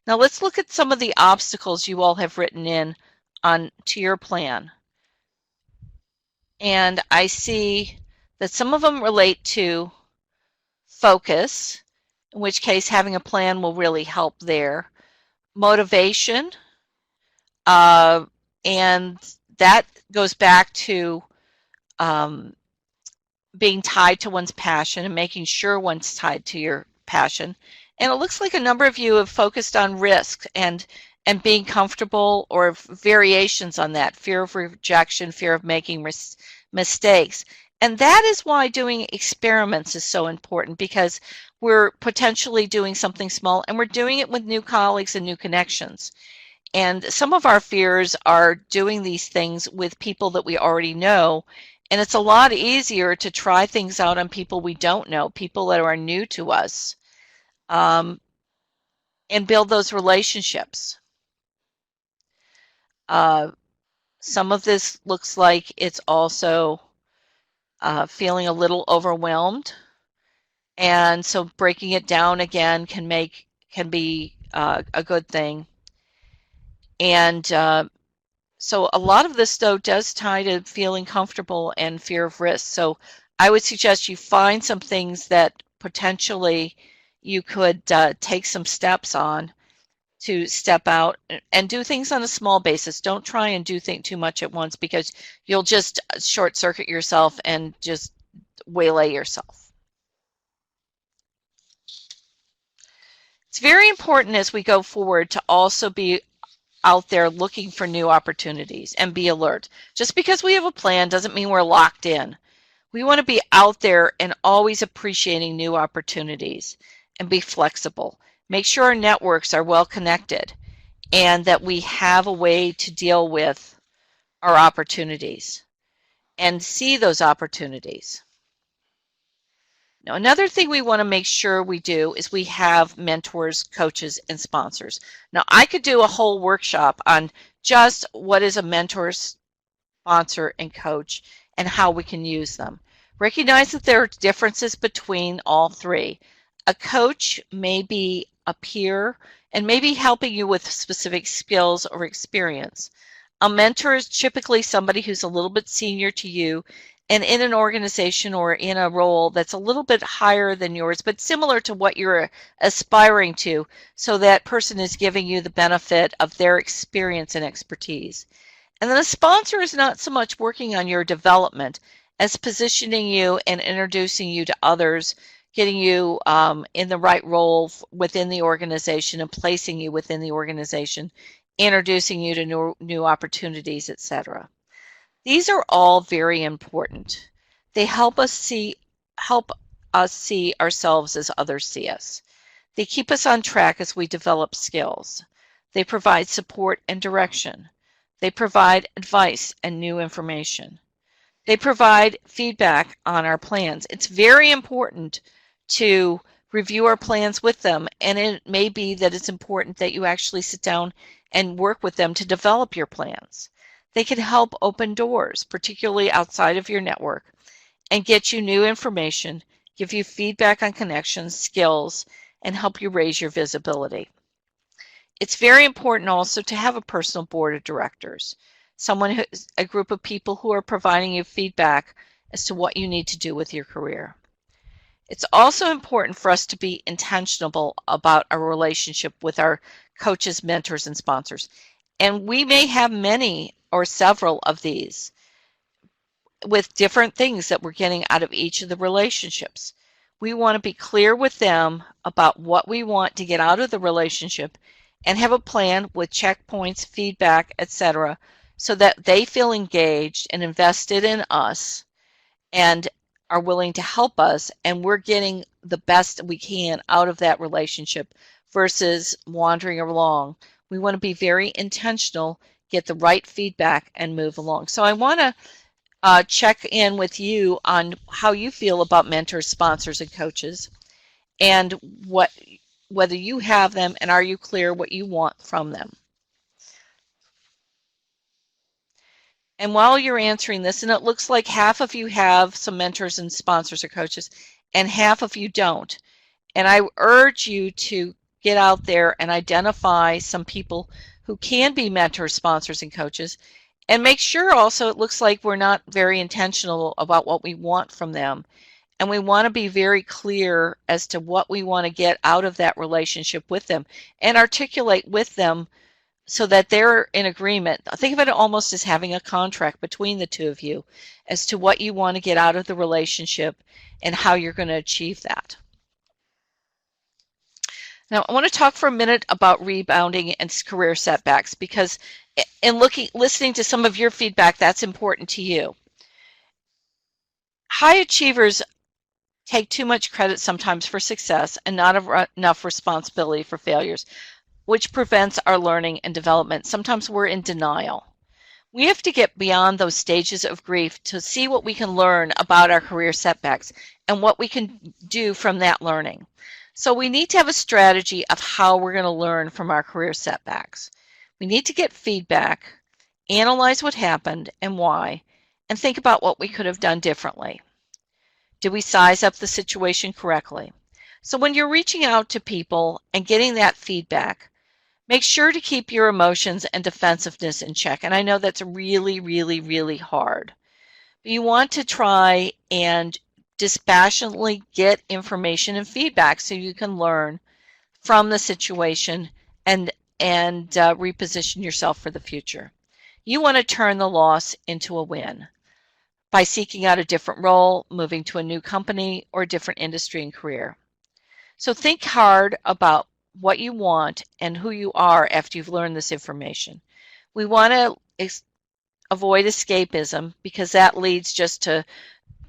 Now let's look at some of the obstacles you all have written in to your plan. And I see that some of them relate to focus, in which case having a plan will really help there. Motivation, and that goes back to being tied to one's passion and making sure one's tied to your passion. And it looks like a number of you have focused on risk and being comfortable, or variations on that, fear of rejection, fear of making mistakes. And that is why doing experiments is so important, because we're potentially doing something small and we're doing it with new colleagues and new connections. And some of our fears are doing these things with people that we already know. And it's a lot easier to try things out on people we don't know, people that are new to us, and build those relationships. Some of this looks like it's also feeling a little overwhelmed. And so breaking it down again can be a good thing. And so a lot of this, though, does tie to feeling comfortable and fear of risk. So I would suggest you find some things that potentially you could take some steps on to step out and do things on a small basis. Don't try and do too much at once, because you'll just short circuit yourself and just waylay yourself. It's very important as we go forward to also be out there looking for new opportunities and be alert. Just because we have a plan doesn't mean we're locked in. We want to be out there and always appreciating new opportunities and be flexible. Make sure our networks are well connected and that we have a way to deal with our opportunities and see those opportunities. Now, another thing we want to make sure we do is we have mentors, coaches, and sponsors. Now, I could do a whole workshop on just what is a mentor, sponsor, and coach and how we can use them. Recognize that there are differences between all three. A coach may be a peer and may be helping you with specific skills or experience. A mentor is typically somebody who's a little bit senior to you and in an organization or in a role that's a little bit higher than yours, but similar to what you're aspiring to, so that person is giving you the benefit of their experience and expertise. And then a sponsor is not so much working on your development as positioning you and introducing you to others, getting you in the right role within the organization and placing you within the organization, introducing you to new opportunities, etc. These are all very important. They help us see ourselves as others see us. They keep us on track as we develop skills. They provide support and direction. They provide advice and new information. They provide feedback on our plans. It's very important to review our plans with them, and it may be that it's important that you actually sit down and work with them to develop your plans. They can help open doors, particularly outside of your network, and get you new information, give you feedback on connections, skills, and help you raise your visibility. It's very important also to have a personal board of directors, a group of people who are providing you feedback as to what you need to do with your career. It's also important for us to be intentional about our relationship with our coaches, mentors, and sponsors. And we may have many or several of these with different things that we're getting out of each of the relationships. We want to be clear with them about what we want to get out of the relationship and have a plan with checkpoints, feedback, etc., so that they feel engaged and invested in us and are willing to help us and we're getting the best we can out of that relationship versus wandering along. We want to be very intentional, get the right feedback, and move along. So I want to check in with you on how you feel about mentors, sponsors, and coaches, and whether you have them and are you clear what you want from them. And while you're answering this, and it looks like half of you have some mentors and sponsors or coaches, and half of you don't. And I urge you to get out there and identify some people who can be mentors, sponsors, and coaches. And make sure also it looks like we're not very intentional about what we want from them. And we want to be very clear as to what we want to get out of that relationship with them and articulate with them so that they're in agreement. Think of it almost as having a contract between the two of you as to what you want to get out of the relationship and how you're going to achieve that. Now, I want to talk for a minute about rebounding and career setbacks because in listening to some of your feedback, that's important to you. High achievers take too much credit sometimes for success and not enough responsibility for failures, which prevents our learning and development. Sometimes we're in denial. We have to get beyond those stages of grief to see what we can learn about our career setbacks and what we can do from that learning. So we need to have a strategy of how we're going to learn from our career setbacks. We need to get feedback, analyze what happened and why, and think about what we could have done differently. Did we size up the situation correctly? So when you're reaching out to people and getting that feedback, make sure to keep your emotions and defensiveness in check. And I know that's really, really, really hard. But you want to try and dispassionately get information and feedback so you can learn from the situation and reposition yourself for the future. You want to turn the loss into a win by seeking out a different role, moving to a new company, or a different industry and career. So think hard about what you want and who you are after you've learned this information. We want to avoid escapism because that leads just to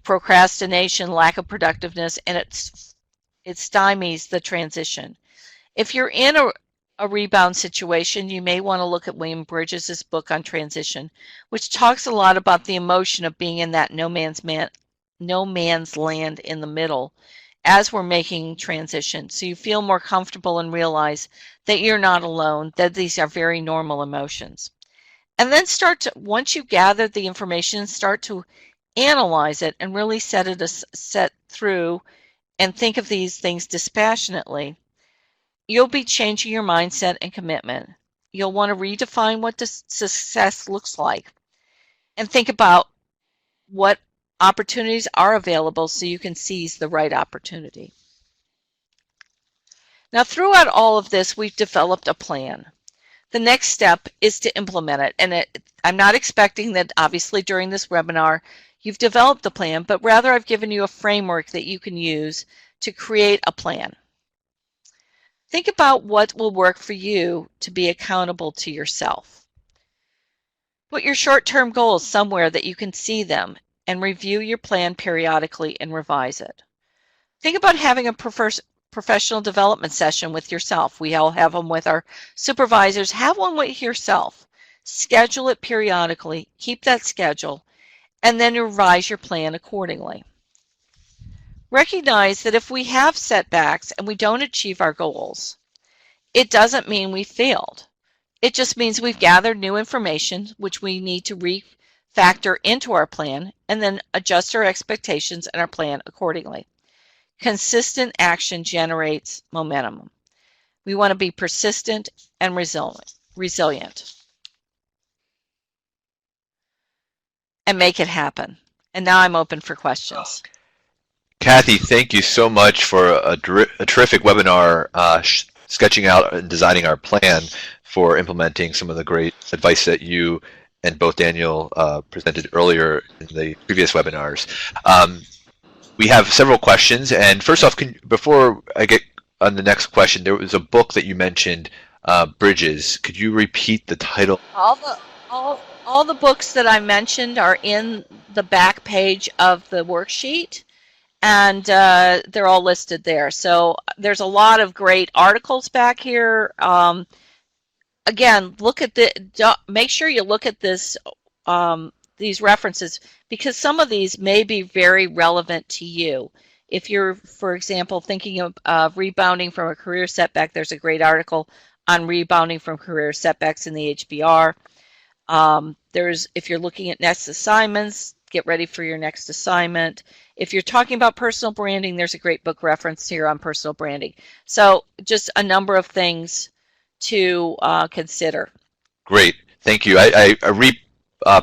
procrastination, lack of productiveness, and it stymies the transition. If you're in a rebound situation, you may want to look at William Bridges' book on transition, which talks a lot about the emotion of being in that no man's land in the middle as we're making transition. So you feel more comfortable and realize that you're not alone, that these are very normal emotions. And then once you gather the information, start to analyze it and really set through and think of these things dispassionately. You'll be changing your mindset and commitment. You'll want to redefine what success looks like and think about what opportunities are available so you can seize the right opportunity. Now, throughout all of this, we've developed a plan. The next step is to implement it. And I'm not expecting that obviously during this webinar you've developed the plan, but rather I've given you a framework that you can use to create a plan. Think about what will work for you to be accountable to yourself. Put your short-term goals somewhere that you can see them and review your plan periodically and revise it. Think about having a professional development session with yourself. We all have them with our supervisors. Have one with yourself. Schedule it periodically. Keep that schedule and then revise your plan accordingly. Recognize that if we have setbacks and we don't achieve our goals, it doesn't mean we failed. It just means we've gathered new information which we need to refactor into our plan and then adjust our expectations and our plan accordingly. Consistent action generates momentum. We want to be persistent and resilient. And make it happen. And now I'm open for questions. Kathy, thank you so much for a terrific webinar sketching out and designing our plan for implementing some of the great advice that you and both Daniel presented earlier in the previous webinars. We have several questions, and first off, before I get on the next question, there was a book that you mentioned, Bridges. Could you repeat the title? All the books that I mentioned are in the back page of the worksheet. and they're all listed there. So there's a lot of great articles back here. Again, make sure you look at these references, because some of these may be very relevant to you. If you're, for example, thinking of rebounding from a career setback, there's a great article on rebounding from career setbacks in the HBR. If you're looking at next assignments, get ready for your next assignment. If you're talking about personal branding, there's a great book reference here on personal branding. So just a number of things to consider. Great, thank you. I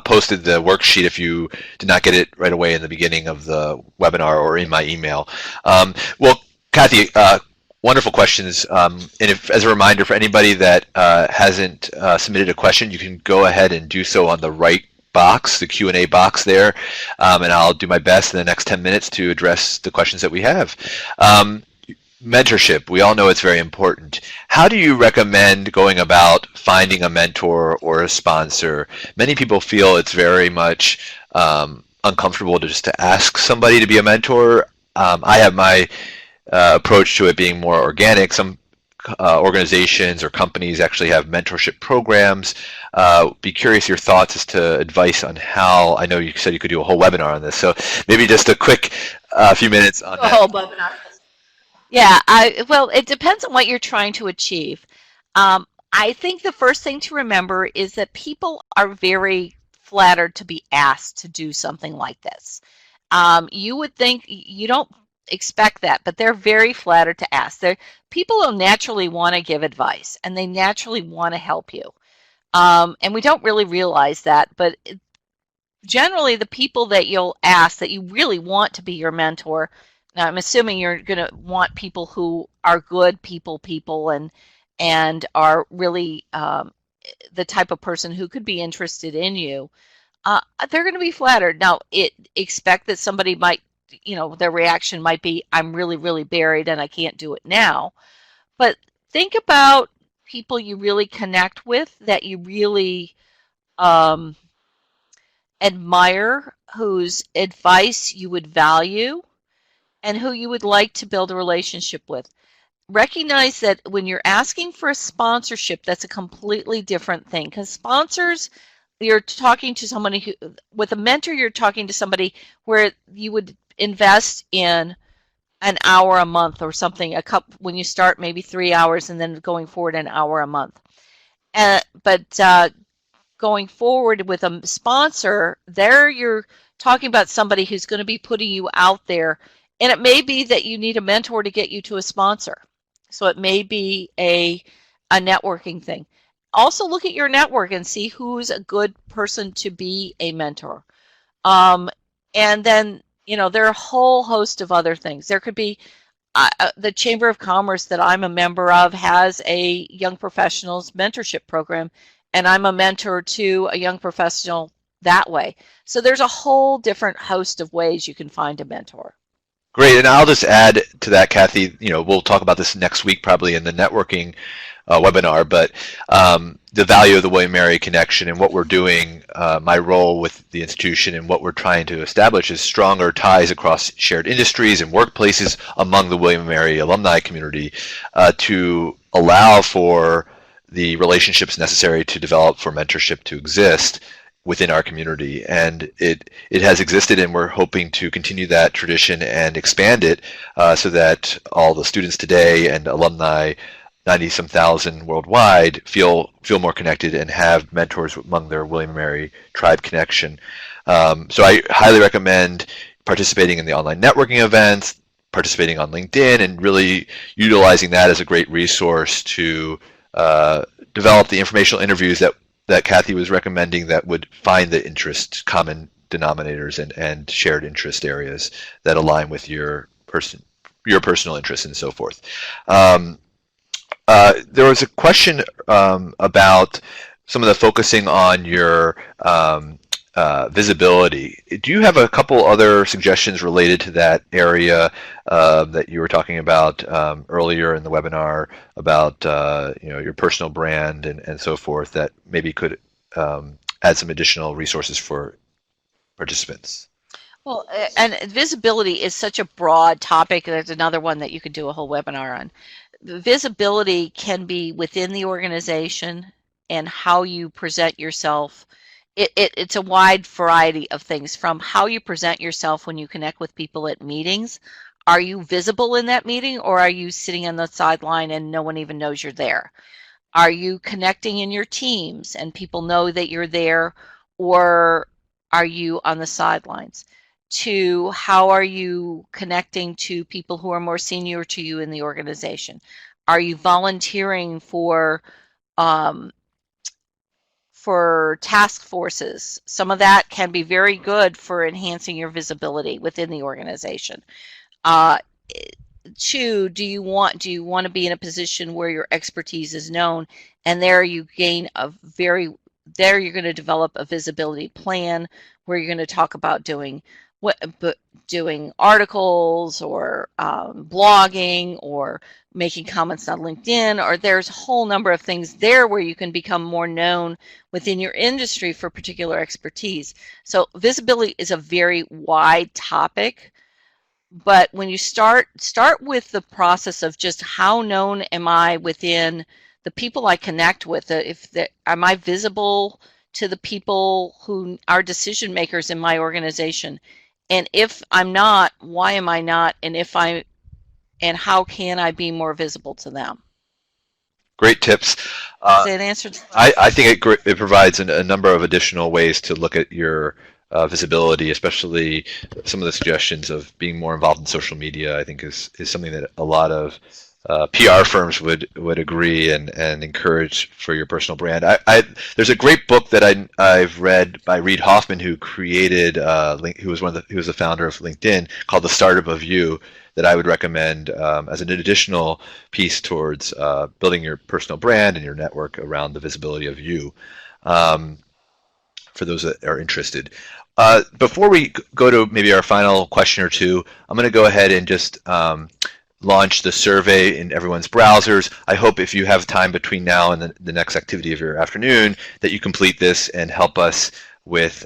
posted the worksheet if you did not get it right away in the beginning of the webinar or in my email. Well, Kathy, wonderful questions. And if, as a reminder for anybody that hasn't submitted a question, you can go ahead and do so on the right box, the Q&A box there, and I'll do my best in the next 10 minutes to address the questions that we have. Mentorship, we all know it's very important. How do you recommend going about finding a mentor or a sponsor? Many people feel it's very much uncomfortable to ask somebody to be a mentor. I have my approach to it being more organic. Some organizations or companies actually have mentorship programs. Be curious your thoughts as to advice on how. I know you said you could do a whole webinar on this, so maybe just a quick few minutes on that. A whole webinar. Yeah, well, it depends on what you're trying to achieve. I think the first thing to remember is that people are very flattered to be asked to do something like this. You would think you don't expect that, but they're very flattered to ask. People will naturally want to give advice, and they naturally want to help you. And we don't really realize that, but generally the people that you'll ask that you really want to be your mentor, now I'm assuming you're going to want people who are good people and are really the type of person who could be interested in you. They're going to be flattered. Now, expect that somebody might, their reaction might be, I'm really, really buried and I can't do it now. But think about people you really connect with, that you really admire, whose advice you would value, and who you would like to build a relationship with. Recognize that when you're asking for a sponsorship, that's a completely different thing, because sponsors, you're talking to somebody who, with a mentor, you're talking to somebody where you would invest in an hour a month or something, when you start maybe 3 hours and then going forward an hour a month. But going forward with a sponsor, there you're talking about somebody who's going to be putting you out there. And it may be that you need a mentor to get you to a sponsor. So it may be a networking thing. Also look at your network and see who's a good person to be a mentor. And then, there are a whole host of other things. There could be the Chamber of Commerce that I'm a member of has a young professionals mentorship program, and I'm a mentor to a young professional that way. So there's a whole different host of ways you can find a mentor. Great, and I'll just add to that, Kathy, we'll talk about this next week probably in the networking webinar, but the value of the William & Mary connection and what we're doing, my role with the institution and what we're trying to establish is stronger ties across shared industries and workplaces among the William & Mary alumni community to allow for the relationships necessary to develop for mentorship to exist within our community. And it has existed, and we're hoping to continue that tradition and expand it so that all the students today and alumni, 90-some thousand worldwide, feel more connected and have mentors among their William & Mary tribe connection. So I highly recommend participating in the online networking events, participating on LinkedIn, and really utilizing that as a great resource to develop the informational interviews that Kathy was recommending that would find the common denominators and shared interest areas that align with your personal interests and so forth. There was a question about some of the focusing on your visibility. Do you have a couple other suggestions related to that area that you were talking about earlier in the webinar about your personal brand and so forth that maybe could add some additional resources for participants? Well, and visibility is such a broad topic. There's another one that you could do a whole webinar on. Visibility can be within the organization and how you present yourself. It's a wide variety of things, from how you present yourself when you connect with people at meetings. Are you visible in that meeting, or are you sitting on the sideline and no one even knows you're there? Are you connecting in your teams and people know that you're there, or are you on the sidelines? To how are you connecting to people who are more senior to you in the organization? Are you volunteering um, for task forces? Some of that can be very good for enhancing your visibility within the organization. Uh, Two, do you want to be in a position where your expertise is known, and there you gain a very there you're going to develop a visibility plan where you're going to talk about doing articles, or blogging, or making comments on LinkedIn, or there's a whole number of things there where you can become more known within your industry for particular expertise. So visibility is a very wide topic, but when you start with the process of just how known am I within the people I connect with. Am I visible to the people who are decision makers in my organization? And if I'm not, why am I not? And how can I be more visible to them? Great tips. Does Uh, that answer the I question? think it provides a number of additional ways to look at your visibility, especially some of the suggestions of being more involved in social media. I think is something that a lot of PR firms would agree and encourage for your personal brand. There's a great book that I've read by Reid Hoffman, who created who was the founder of LinkedIn, called The Startup of You, that I would recommend as an additional piece towards building your personal brand and your network around the visibility of you, um, for those that are interested. Before we go to maybe our final question or two, I'm going to go ahead and just launch the survey in everyone's browsers. I hope if you have time between now and the next activity of your afternoon that you complete this and help us with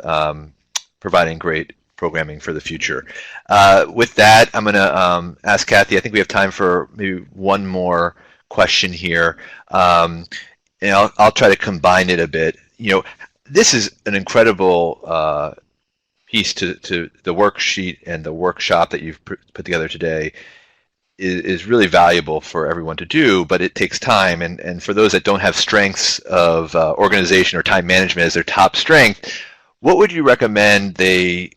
providing great programming for the future. With that, I'm going to ask Kathy. I think we have time for maybe one more question here, and I'll try to combine it a bit. This is an incredible piece to the worksheet, and the workshop that you've put together today is really valuable for everyone to do, but it takes time. And for those that don't have strengths of organization or time management as their top strength, what would you recommend they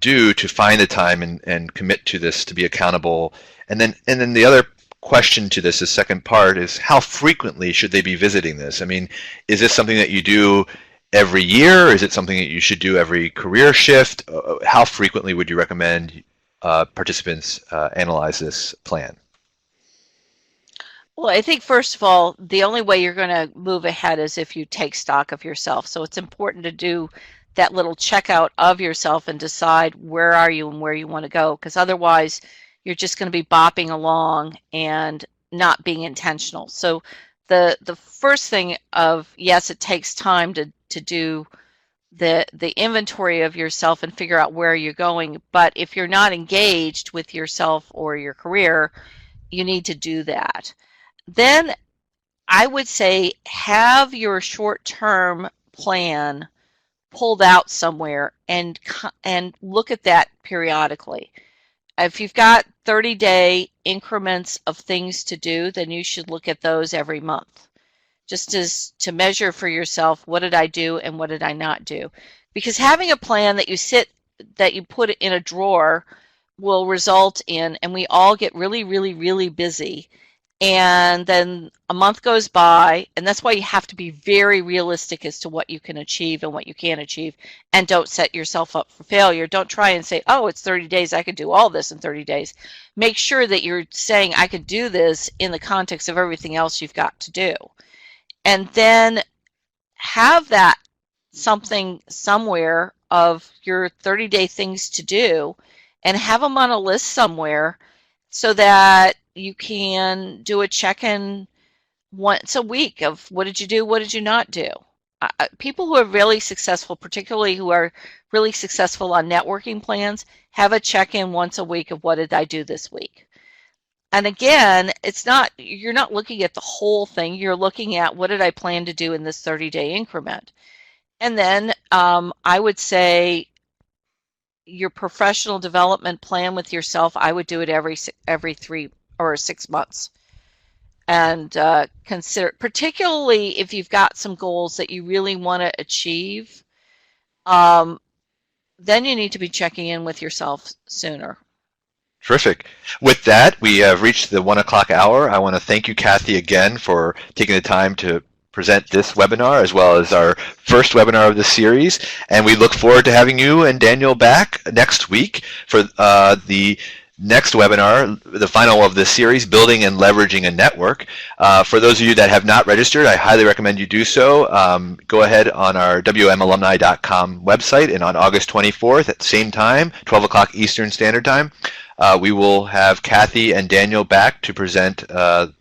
do to find the time and commit to this, to be accountable? And then the other question to this, the second part, is how frequently should they be visiting this? I mean, is this something that you do every year? Is it something that you should do every career shift? How frequently would you recommend participants analyze this plan? Well, I think first of all, the only way you're going to move ahead is if you take stock of yourself. So it's important to do that little checkout of yourself and decide where are you and where you want to go, because otherwise you're just going to be bopping along and not being intentional. So the first thing of, yes, it takes time to do the inventory of yourself and figure out where you're going, but if you're not engaged with yourself or your career, you need to do that. Then I would say have your short-term plan pulled out somewhere and look at that periodically. If you've got 30-day increments of things to do, then you should look at those every month, just as to measure for yourself, what did I do and what did I not do? Because having a plan that you put in a drawer will result in, and we all get really, really, really busy, and then a month goes by, and that's why you have to be very realistic as to what you can achieve and what you can't achieve, and don't set yourself up for failure. Don't try and say, oh, it's 30 days, I could do all this in 30 days. Make sure that you're saying, I could do this in the context of everything else you've got to do. And then have that something somewhere of your 30-day things to do, and have them on a list somewhere so that you can do a check-in once a week of what did you do, what did you not do. people who are really successful, particularly who are really successful on networking plans, have a check-in once a week of what did I do this week. And again, you're not looking at the whole thing. You're looking at what did I plan to do in this 30-day increment. And then I would say your professional development plan with yourself, I would do it every 3 or 6 months. And consider, particularly if you've got some goals that you really want to achieve, then you need to be checking in with yourself sooner. Terrific. With that, we have reached the 1 o'clock hour. I want to thank you, Kathy, again for taking the time to present this webinar as well as our first webinar of the series. And we look forward to having you and Daniel back next week for the next webinar, the final of this series, Building and Leveraging a Network. For those of you that have not registered, I highly recommend you do so. Go ahead on our wmalumni.com website, and on August 24th at the same time, 12 o'clock Eastern Standard Time, we will have Kathy and Daniel back to present a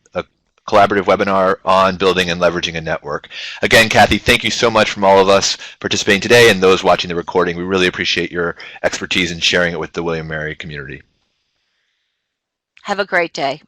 collaborative webinar on building and leveraging a network. Again, Kathy, thank you so much from all of us participating today and those watching the recording. We really appreciate your expertise in sharing it with the William & Mary community. Have a great day.